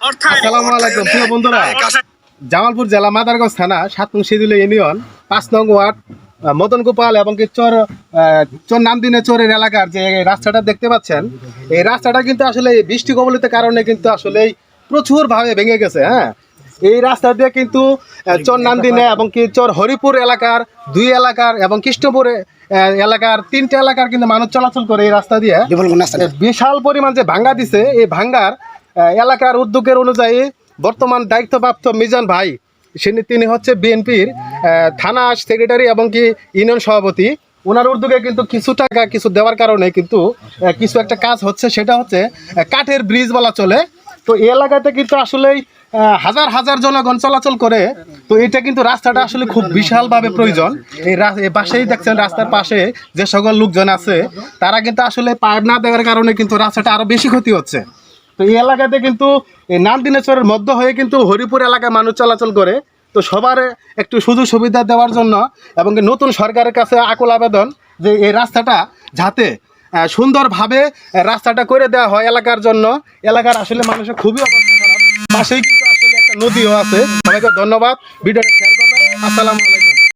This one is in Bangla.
আসসালামু আলাইকুম প্রিয় বন্ধুরা, জামালপুর জেলা মাদারগঞ্জ থানা ৭ নং শিডিউল ইউনিয়ন ৫ নং ওয়ার্ড মদন গোপাল এবং কি চর নামদিনে চরের এলাকার যে রাস্তাটা দেখতে পাচ্ছেন, এই রাস্তাটা কিন্তু আসলে বৃষ্টি কবলিত কারণে কিন্তু আসলে প্রচুরভাবে ভেঙে গেছে। হ্যাঁ, এই রাস্তা দিয়ে কিন্তু চর নামদিনে এবং কি চর হরিপুর এলাকার 2 এলাকার এবং কৃষ্ণপুর এলাকার 3টে এলাকার কিন্তু মানুষ চলাচল করে এই রাস্তা দিয়ে। বিশাল পরিমাণ যে ভাঙ্গা দিছে, এই ভাঙ্গার এলাকার উদ্যোগের অনুযায়ী বর্তমান দায়িত্বপ্রাপ্ত মিজান ভাই তিনি হচ্ছে বিএনপির থানা সেক্রেটারি এবং কি ইউনিয়ন সভাপতি। ওনার উদ্যোগে কিন্তু কিছু টাকা কিছু দেওয়ার কারণে কিন্তু কিছু একটা কাজ হচ্ছে, সেটা হচ্ছে কাঠের ব্রিজ বলা চলে। তো এই এলাকাতে কিন্তু আসলেই হাজার হাজার জনগণ চলাচল করে। তো এটা কিন্তু রাস্তাটা আসলে খুব বিশালভাবে প্রয়োজন। এই পাশেই দেখছেন, রাস্তার পাশে যে সকল লোকজন আছে তারা কিন্তু আসলে পাইপ না দেওয়ার কারণে কিন্তু রাস্তাটা আরও বেশি ক্ষতি হচ্ছে। তো এই এলাকাতে কিন্তু এই নামদিনেশ্বরের মধ্য হয়ে কিন্তু হরিপুর এলাকায় মানুষ চলাচল করে। তো সবার একটু সুযোগ সুবিধা দেওয়ার জন্য এবং নতুন সরকারের কাছে আকুল আবেদন যে এই রাস্তাটা যাতে সুন্দরভাবে রাস্তাটা করে দেওয়া হয় এলাকার জন্য। এলাকার আসলে মানুষের খুবই অবস্থা খারাপ। পাশেই কিন্তু আসলে একটা নদীও আছে। সবাইকে ধন্যবাদ, ভিডিওটা শেয়ার করবেন। আসসালামু আলাইকুম।